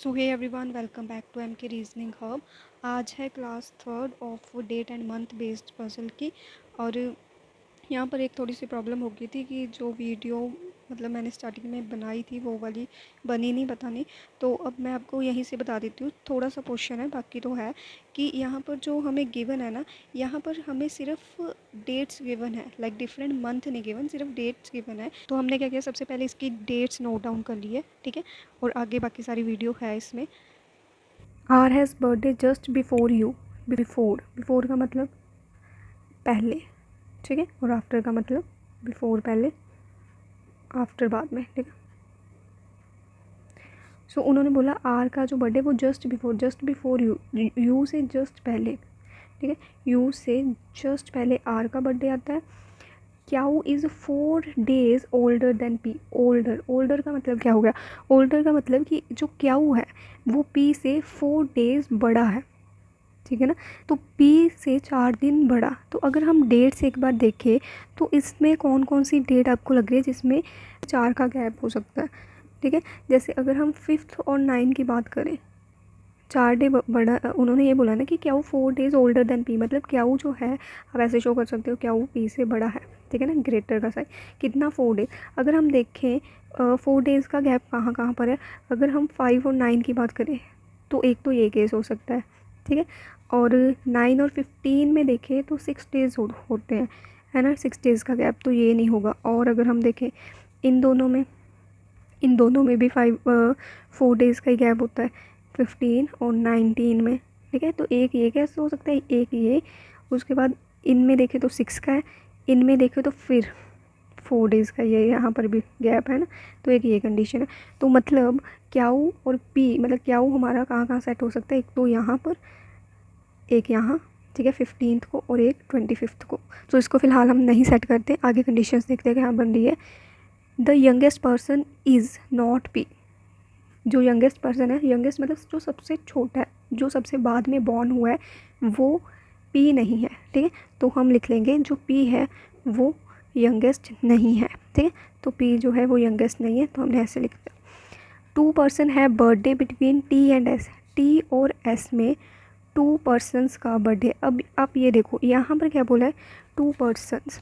So hey everyone, welcome back to M K reasoning hub. आज है class third of date and month based puzzle की। और यहाँ पर एक थोड़ी सी प्रॉब्लम हो गई थी कि जो वीडियो मतलब मैंने स्टार्टिंग में बनाई थी वो वाली बनी नहीं, पता नहीं। तो अब मैं आपको यहीं से बता देती हूँ, थोड़ा सा क्वेश्चन है, बाकी तो है कि यहाँ पर जो हमें गिवन है ना, यहाँ पर हमें सिर्फ डेट्स गिवन है, लाइक डिफरेंट मंथ नहीं गिवन, सिर्फ डेट्स गिवन है। तो हमने क्या किया, सबसे पहले इसकी डेट्स नोट डाउन कर ली है, ठीक है। और आगे बाकी सारी वीडियो है इसमें। R has birthday just before you. Before, before का मतलब पहले, ठीक है। और आफ्टर का मतलब बिफोर पहले, आफ्टर बाद में, ठीक है। सो उन्होंने बोला आर का जो बर्थडे वो जस्ट बिफोर यू, यू से जस्ट पहले, ठीक है। यू से जस्ट पहले आर का बर्थडे आता है। Q is 4 days older than P. Older, older का मतलब क्या हो गया? ओल्डर का मतलब कि जो क्याऊ है वो पी से 4 days बड़ा है, ठीक है ना। तो पी से 4 दिन बड़ा। तो अगर हम डेट से एक बार देखें तो इसमें कौन कौन सी डेट आपको लग रही है जिसमें 4 का गैप हो सकता है, ठीक है। जैसे अगर हम 5th और 9 की बात करें, 4 डे बड़ा, उन्होंने ये बोला ना कि क्या वो 4 days ओल्डर देन पी, मतलब क्या वो जो है आप ऐसे शो कर सकते हो क्या वो पी से बड़ा है, ठीक है ना। ग्रेटर का साइन कितना, 4 days। अगर हम देखें 4 days का गैप कहाँ कहाँ पर है, अगर हम 5 और 9 की बात करें तो एक तो ये केस हो सकता है, ठीक है। और 9 और 15 में देखें तो 6 days होते हैं, है ना, 6 days का गैप, तो ये नहीं होगा। और अगर हम देखें इन दोनों में भी 4 days का ही गैप होता है, 15 और 19 में, ठीक है। तो एक ये कैसे हो सकता है, एक ये, उसके बाद इनमें देखें तो 6 का है, इनमें देखें तो फिर 4 days का ये यहाँ पर भी गैप है ना। तो एक ये कंडीशन है। तो मतलब क्याऊ और पी, मतलब क्याऊ हमारा कहाँ कहाँ सेट हो सकता है, एक तो यहाँ पर, एक यहाँ, ठीक है, 15th को, और एक 25th को। तो इसको फ़िलहाल हम नहीं सेट करते, आगे कंडीशंस देखते हैं क्या बन रही है। The youngest person is not P. जो यंगेस्ट पर्सन है, यंगेस्ट मतलब जो सबसे छोटा है, जो सबसे बाद में बॉर्न हुआ है, वो पी नहीं है, ठीक है। तो हम लिख लेंगे जो पी है वो यंगेस्ट नहीं है, ठीक है। तो पी जो है वो यंगेस्ट नहीं है, तो हमने ऐसे लिख दिया। 2 पर्सन है birthday between T and S. T और एस में 2 पर्सनस का बर्थडे। अब आप ये देखो यहाँ पर क्या बोला है, 2 पर्सनस,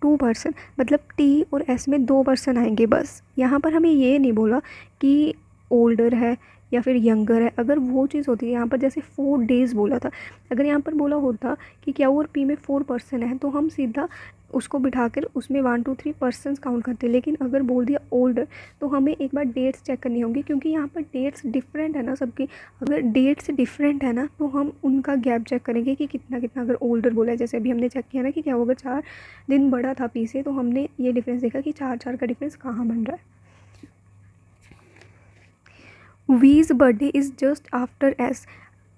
2 पर्सन मतलब टी और एस में 2 पर्सन आएंगे बस। यहाँ पर हमें ये नहीं बोला कि ओल्डर है या फिर यंगर है। अगर वो चीज़ होती है, यहाँ पर जैसे 4 days बोला था, अगर यहाँ पर बोला होता कि क्या और पी में 4 पर्सन है तो हम सीधा उसको बिठाकर उसमें 1 2 3 पर्सनस काउंट करते। लेकिन अगर बोल दिया ओल्डर तो हमें एक बार डेट्स चेक करनी होगी, क्योंकि यहाँ पर डेट्स डिफरेंट है ना सबकी। अगर डेट्स डिफरेंट है ना तो हम उनका गैप चेक करेंगे कि कितना कितना। अगर ओल्डर बोला है, जैसे अभी हमने चेक किया ना कि क्या होगा, 4 दिन बड़ा था पी से, तो हमने ये डिफरेंस देखा कि 4 का डिफरेंस कहाँ बन रहा है। V's birthday is just after S.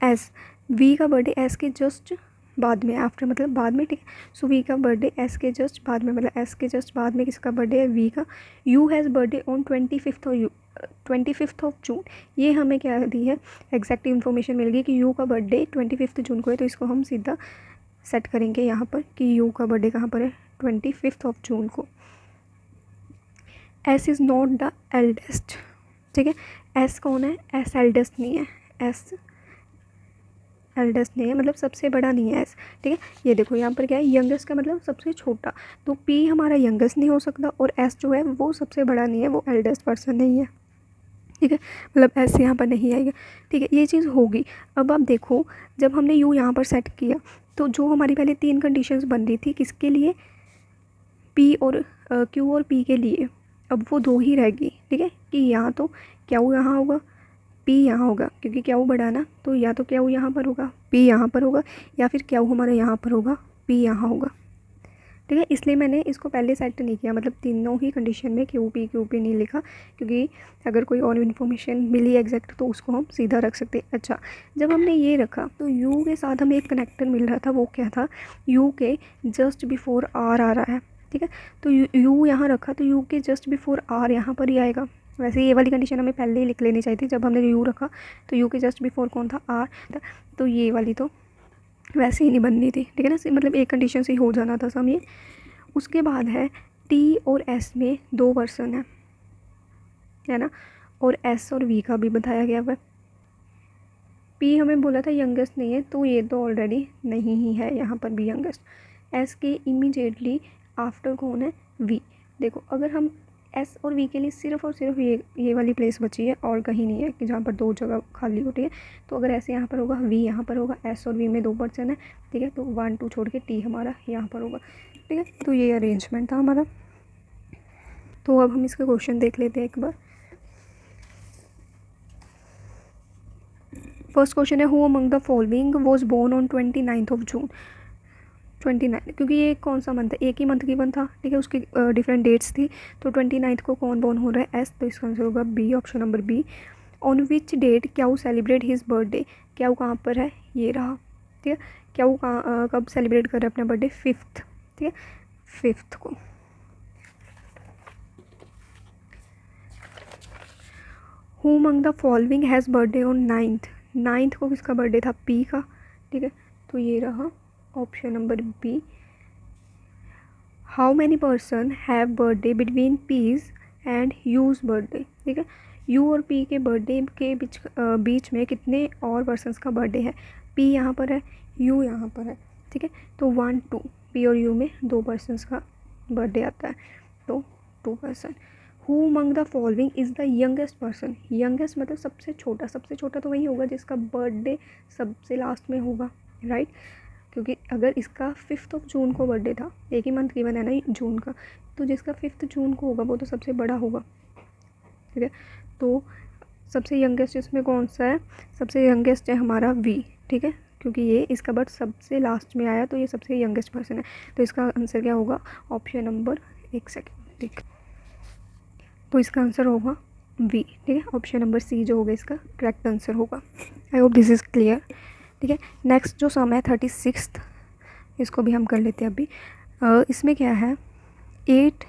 S, V का बर्थडे एस के जस्ट बाद में, आफ्टर मतलब बाद में, ठीक है। सो वी का बर्थडे एस के जस्ट बाद में, मतलब एस के जस्ट बाद में किसका बर्थडे है, वी का। You has birthday on 25th of June. ये हमें क्या दी है, एग्जैक्ट इन्फॉर्मेशन मिल गई कि यू का बर्थडे 25 जून को है। तो इसको हम सीधा सेट करेंगे यहाँ पर कि यू का बर्थडे कहाँ पर है, 25 ऑफ जून को। S is not the eldest, ठीक है। एस कौन है, एस एल्डेस्ट नहीं है, एस एल्डेस्ट नहीं है, मतलब सबसे बड़ा नहीं है एस, ठीक है। ये देखो यहाँ पर क्या है, यंगेस्ट का मतलब सबसे छोटा। तो पी हमारा यंगेस्ट नहीं हो सकता, और एस जो है वो सबसे बड़ा नहीं है, वो एल्डेस्ट पर्सन नहीं है, ठीक है। मतलब एस यहाँ पर नहीं आएगा, ठीक है। ये चीज़ होगी। अब आप देखो, जब हमने यू यहाँ पर सेट किया तो जो हमारी पहले 3 कंडीशंस बन रही थी, किसके लिए, पी और क्यू और पी के लिए, अब वो 2 ही रहेगी, ठीक है। कि यहाँ तो क्या वो यहाँ होगा, पी यहाँ होगा, क्योंकि क्या वो बड़ा है ना, तो या तो क्या वो यहाँ पर होगा, पी यहाँ पर होगा, या फिर क्या वो हमारे यहाँ पर होगा, पी यहाँ होगा, ठीक है। इसलिए मैंने इसको पहले सेट नहीं किया, मतलब तीनों ही कंडीशन में क्यू पी नहीं लिखा, क्योंकि अगर कोई और इन्फॉर्मेशन मिली एग्जैक्ट तो उसको हम सीधा रख सकते। अच्छा, जब हमने ये रखा तो यू के साथ हमें एक कनेक्टर मिल रहा था, वो क्या था, यू के जस्ट बिफोर आर आ रहा है, ठीक है। तो यू यहाँ रखा तो यू के जस्ट बिफोर आर यहाँ पर ही आएगा। वैसे ये वाली कंडीशन हमें पहले ही लिख लेनी चाहिए थी, जब हमने यू रखा तो यू के जस्ट बिफोर कौन था, आर था। तो ये वाली तो वैसे ही नहीं बननी थी, ठीक है ना, मतलब एक कंडीशन से ही हो जाना था सम ये। उसके बाद है टी और एस में 2 पर्सन है ना। और एस और वी का भी बताया गया हुआ है। पी हमें बोला था यंगेस्ट नहीं है, तो ये तो ऑलरेडी नहीं ही है यहाँ पर भी यंगेस्ट। एस के इमीडिएटली आफ्टर कौन है, वी। देखो अगर हम एस और वी के लिए सिर्फ और सिर्फ ये वाली प्लेस बची है और कहीं नहीं है कि जहाँ पर 2 जगह खाली होती है, तो अगर ऐसे यहाँ पर होगा, वी यहाँ पर होगा, एस और वी में 2 पर्सन है, ठीक है, तो 1 2 छोड़ के टी हमारा यहाँ पर होगा, ठीक है। तो ये अरेंजमेंट था हमारा। तो अब हम इसका क्वेश्चन देख लेते हैं एक बार। फर्स्ट क्वेश्चन है, who among the following was born on 29 June. 29, क्योंकि ये कौन सा मंथ है, एक ही मंथ गिवन था, ठीक है, उसकी डिफरेंट डेट्स थी, तो 29 को कौन बोर्न हो रहा है, एस, तो इसका आंसर होगा B, option number B. On which date Q celebrate his birthday. Q कहाँ पर है, ये रहा, ठीक है। क्याऊ कब सेलिब्रेट कर रहा है अपना बर्थडे, 5th, ठीक है, 5th को। Who among the following has birthday on 9th को किसका बर्थडे था, पी का, ठीक है, तो ये रहा option number B. How many person have birthday between P's and U's birthday, ठीक है, यू और पी के बर्थडे के बीच में कितने और पर्सनस का बर्थडे है, पी यहाँ पर है, यू यहाँ पर है, ठीक है, तो 1 2, पी और यू में 2 पर्सनस का बर्थडे आता है, तो 2 person. Who among the following is the youngest person. Youngest मतलब सबसे छोटा तो वही होगा जिसका बर्थडे सबसे लास्ट में होगा, राइट, क्योंकि अगर इसका 5 जून को बर्थडे था, एक ही मंथ गिवन है ना जून का, तो जिसका 5 जून को होगा वो तो सबसे बड़ा होगा, ठीक है। तो सबसे यंगेस्ट इसमें कौन सा है, सबसे यंगेस्ट है हमारा वी, ठीक है, क्योंकि ये इसका बर्थ सबसे लास्ट में आया, तो ये सबसे यंगेस्ट पर्सन है, तो इसका आंसर क्या होगा, ऑप्शन नंबर, एक सेकेंड ठीक, तो इसका आंसर होगा वी, ठीक है, ऑप्शन नंबर सी जो होगा इसका करेक्ट आंसर होगा। I hope this is clear, ठीक है। नेक्स्ट जो सम है 36, इसको भी हम कर लेते हैं अभी। इसमें क्या है, 8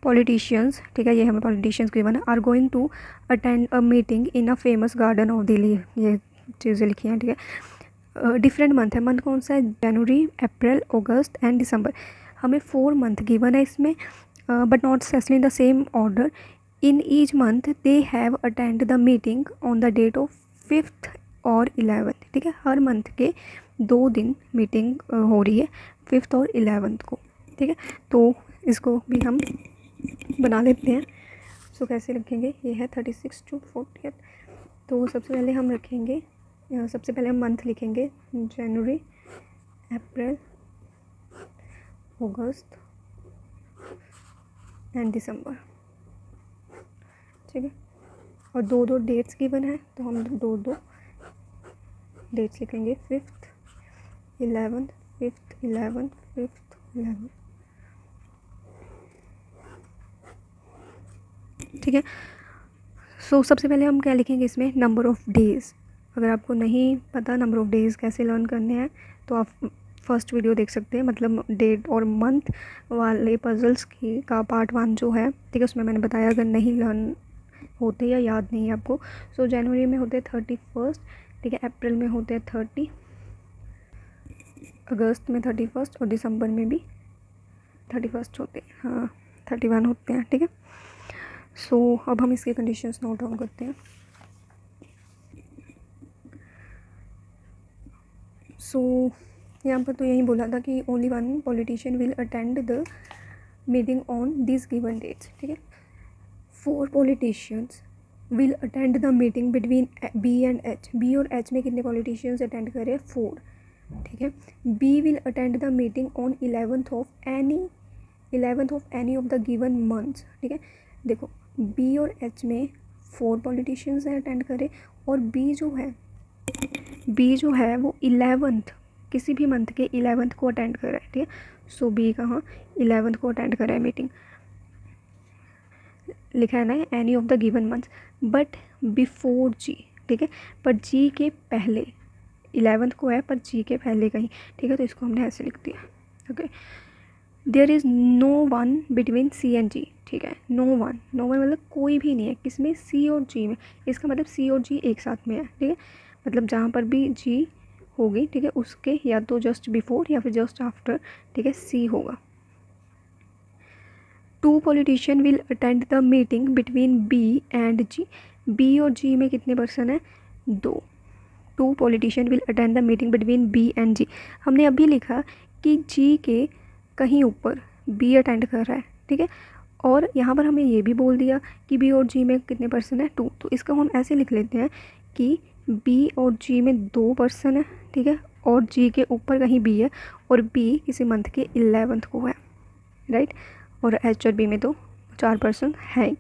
पॉलिटिशियंस, ठीक है, ये हमें पॉलिटिशियंस गिवन है, are going to attend a meeting in a famous garden of Delhi, ये चीज़ें लिखी हैं, ठीक है। डिफरेंट मंथ है, मंथ कौन सा है, जनवरी, अप्रैल, अगस्त एंड दिसंबर। हमें 4 मंथ गिवन है इसमें, but not specially in the same order. In each month they have attend the meeting on the date of 5th और 11th, ठीक है, हर मंथ के 2 दिन मीटिंग हो रही है, 5th और 11th को, ठीक है। तो इसको भी हम बना लेते हैं। सो कैसे रखेंगे, ये है 36 to 40। तो सबसे पहले हम रखेंगे, सबसे पहले हम मंथ लिखेंगे, जनवरी, अप्रैल, अगस्त एंड दिसंबर, ठीक है, और 2 डेट्स गिवन है, तो हम 2 डेट्स लिखेंगे, 5th 11th, 5th 11th, 5th 11th, ठीक है। सो सबसे पहले हम क्या लिखेंगे इसमें, नंबर ऑफ़ डेज़। अगर आपको नहीं पता नंबर ऑफ़ डेज़ कैसे लर्न करने हैं, तो आप फर्स्ट वीडियो देख सकते हैं, मतलब डेट और मंथ वाले पजल्स की का पार्ट 1 जो है, ठीक है, उसमें मैंने बताया, अगर नहीं लर्न होते या याद नहीं है आपको। सो जनवरी में होते हैं 31, ठीक है, अप्रैल में होते हैं 30, अगस्त में 31 और दिसंबर में भी 31 होते हैं, हाँ 31 होते हैं, ठीक है। सो अब हम इसके कंडीशंस नोट डाउन करते हैं। सो यहाँ पर तो यही बोला था कि only 1 politician will attend the meeting on this given dates, ठीक है। 4 politicians will attend the meeting between B and H. B और एच में कितने पॉलिटिशियंस अटेंड करें, 4, ठीक है। B will attend the meeting on 11th of any of the given months, ठीक है। देखो बी और एच में 4 पॉलिटिशियंस हैं अटेंड करें, और बी जो है वो 11th किसी भी मंथ के 11th को अटेंड कर रहा है, ठीक है। सो बी कहाँ 11th को अटेंड कर रहा है मीटिंग, लिखा है ना any of the given month, but before G, ठीक है, पर जी के पहले, 11th को है पर जी के पहले कहीं, ठीक है, तो इसको हमने ऐसे लिख दिया, okay. There is no one between C and G, ठीक है, नो वन मतलब कोई भी नहीं है, किसमें, सी और जी में, इसका मतलब सी और जी एक साथ में है, ठीक है, मतलब जहाँ पर भी जी होगी, ठीक है, उसके या तो जस्ट बिफोर या फिर जस्ट आफ्टर, ठीक है, सी होगा। 2 politician will attend the meeting between B and G. B और जी में कितने पर्सन है? 2. 2 politician will attend the meeting between B and G. हमने अभी लिखा कि जी के कहीं ऊपर बी अटेंड कर रहा है, ठीक है, और यहाँ पर हमें ये भी बोल दिया कि बी और जी में कितने पर्सन है? 2. तो इसको हम ऐसे लिख लेते हैं कि बी और जी में 2 पर्सन है, ठीक है, और जी के ऊपर कहीं बी है, और बी किसी मंथ के 11th को है, राइट. और एच और बी में तो 4 पर्सन है ही.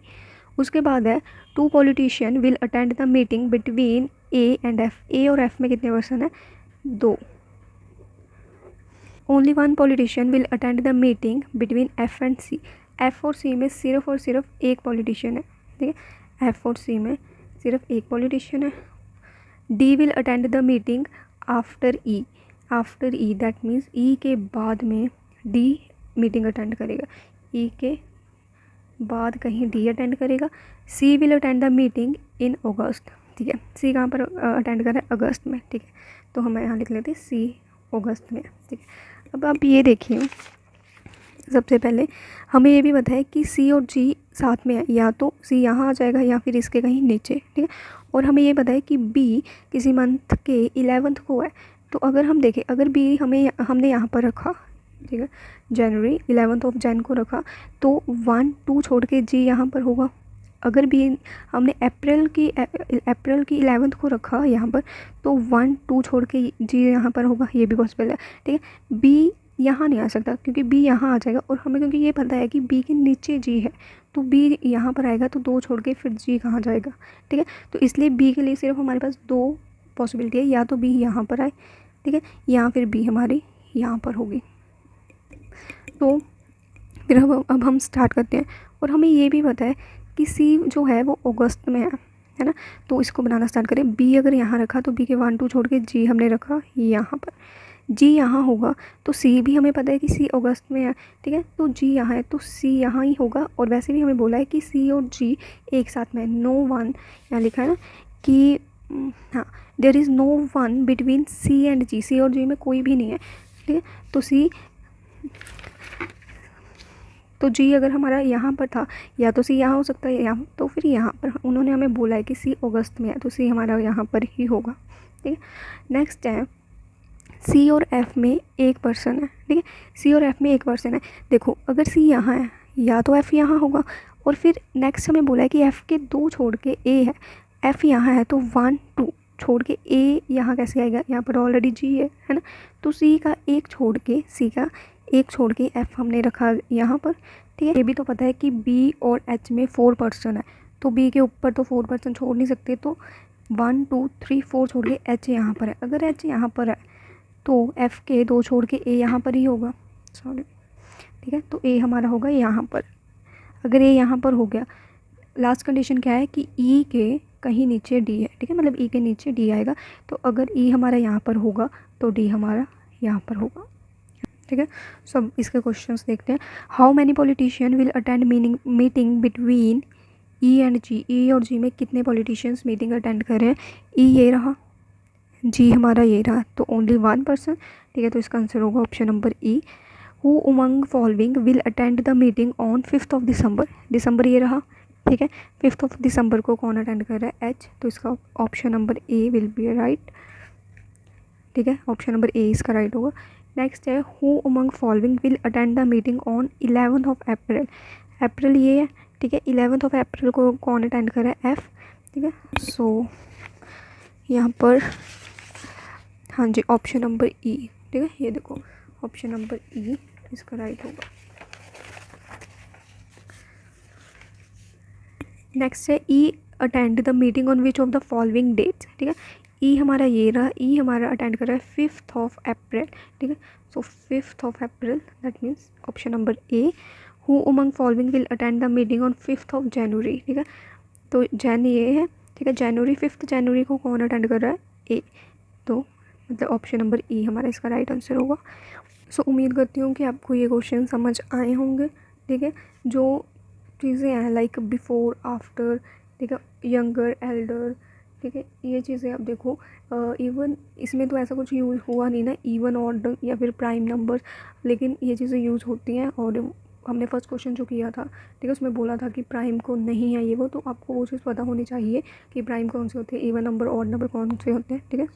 उसके बाद है 2 politician will attend the meeting between A and F. A और एफ में कितने पर्सन है? 2. Only 1 politician will attend the meeting between F and C. F और सी में सिर्फ और सिर्फ एक पॉलिटिशियन है, ठीक है, एफ और सी में सिर्फ एक पॉलिटिशियन है. D will attend the meeting after E. After E that means ई के बाद में डी मीटिंग अटेंड करेगा. ई के बाद कहीं डी अटेंड करेगा. C will attend the meeting in August, ठीक है, सी कहाँ पर अटेंड कर रहा है? अगस्त में, ठीक है, तो हम यहाँ लिख लेते हैं सी अगस्त में, ठीक है. अब आप ये देखिए, सबसे पहले हमें ये भी बताया कि सी और जी साथ में है, या तो सी यहाँ आ जाएगा या फिर इसके कहीं नीचे, ठीक है, और हमें ये बताया कि बी किसी मंथ के 11th को है. तो अगर हम देखें, अगर बी हमने यहाँ पर रखा, ठीक है, जनवरी 11th ऑफ जैन को रखा, तो 1 2 छोड़ के जी यहाँ पर होगा. अगर बी हमने अप्रैल की 11th को रखा यहाँ पर, तो 1 2 छोड़ के जी यहाँ पर होगा, ये भी पॉसिबल है, ठीक है. बी यहाँ नहीं आ सकता क्योंकि बी यहाँ आ जाएगा, और हमें क्योंकि ये पता है कि बी के नीचे जी है, तो बी यहाँ पर आएगा, तो 2 छोड़ के फिर जी कहाँ जाएगा, ठीक है. तो इसलिए बी के लिए सिर्फ हमारे पास 2 पॉसिबिलिटी है, या तो बी यहाँ पर आए, ठीक है, या फिर बी हमारी यहाँ पर होगी. तो फिर अब हम स्टार्ट करते हैं, और हमें ये भी पता है कि सी जो है वो अगस्त में है ना. तो इसको बनाना स्टार्ट करें. बी अगर यहाँ रखा तो बी के 1 2 छोड़ के जी हमने रखा यहाँ पर. जी यहाँ होगा तो सी भी हमें पता है कि सी अगस्त में है, ठीक है, तो जी यहाँ है तो सी यहाँ ही होगा. और वैसे भी हमें बोला है कि सी और जी एक साथ में, नो वन, यहाँ लिखा है ना कि हाँ, there is no one between C and G. C और जी में कोई भी नहीं है, ठीक है, तो जी अगर हमारा यहाँ पर था, या तो सी यहाँ हो सकता है, या तो फिर यहाँ पर. उन्होंने हमें बोला है कि सी अगस्त में है, तो सी हमारा यहाँ पर ही होगा, ठीक है. नेक्स्ट है सी और एफ़ में एक पर्सन है, ठीक है, सी और एफ़ में एक पर्सन है. देखो अगर सी यहाँ है या तो एफ़ यहाँ होगा, और फिर नेक्स्ट हमें बोला है कि एफ़ के 2 छोड़ के ए है. एफ़ यहाँ है तो 1 2 छोड़ के ए यहाँ कैसे आएगा? यहाँ पर ऑलरेडी जी है ना. तो सी का एक छोड़ के एफ़ हमने रखा यहाँ पर, ठीक है. ये भी तो पता है कि बी और एच में 4 पर्सन है, तो बी के ऊपर तो 4 पर्सन छोड़ नहीं सकते, तो 1 2 3 4 छोड़ के एच यहाँ पर है. अगर एच यहाँ पर है तो एफ़ के 2 छोड़ के ए यहाँ पर ही होगा, सॉरी, ठीक है, तो ए हमारा होगा यहाँ पर. अगर ए यहाँ पर हो गया, लास्ट कंडीशन क्या है कि ई के कहीं नीचे डी है, ठीक है, मतलब ई के नीचे डी आएगा. तो अगर ई हमारा यहाँ पर होगा तो डी हमारा यहाँ पर होगा, ठीक है. सो अब इसके क्वेश्चंस देखते हैं. How many politician will attend meeting between E and G. E और जी में कितने पॉलिटिशियंस मीटिंग अटेंड कर रहे हैं? ई ये रहा, जी हमारा ये रहा, तो ओनली 1 पर्सन, ठीक है, तो इसका आंसर होगा option number E. Who among following will attend the meeting on 5th of December. दिसंबर ये रहा, ठीक है, 5th ऑफ दिसंबर को कौन अटेंड कर रहा है? एच, तो इसका option number A will be right, ठीक है, ऑप्शन नंबर ए इसका राइट होगा. नेक्स्ट है who among following will attend the meeting on 11th of April. अप्रैल ये है, ठीक है, 11th ऑफ अप्रैल को कौन अटेंड कर रहा है? एफ़, ठीक है. सो यहाँ पर हाँ जी, ऑप्शन नंबर ई, ठीक है, ये देखो ऑप्शन नंबर ई इसका राइट होगा. नेक्स्ट है E attend the meeting on which of the following dates. ठीक है, ई हमारा ये रहा, ई हमारा अटेंड कर रहा है 5th ऑफ अप्रैल. ठीक है, सो 5th of April that means option number A. Who among following will attend the meeting on 5th of January. ठीक है, तो जैन ये है, ठीक है, जनवरी 5th जनवरी को कौन अटेंड कर रहा है? ए, तो मतलब ऑप्शन नंबर ई हमारा इसका राइट आंसर होगा. सो उम्मीद करती हूँ कि आपको ये क्वेश्चन समझ आए होंगे. ठीक है, जो चीज़ें हैं लाइक बिफोर आफ्टर, ठीक है, यंगर एल्डर, ठीक है, ये चीज़ें आप देखो. इवन इसमें तो ऐसा कुछ यूज़ हुआ नहीं ना, इवन ऑड या फिर प्राइम नंबर, लेकिन ये चीज़ें यूज़ होती हैं. और हमने फर्स्ट क्वेश्चन जो किया था, ठीक है, उसमें बोला था कि प्राइम कौन नहीं है ये वो, तो आपको वो चीज़ पता होनी चाहिए कि प्राइम कौन से होते हैं, इवन नंबर, ऑड नंबर कौन से होते हैं, ठीक है।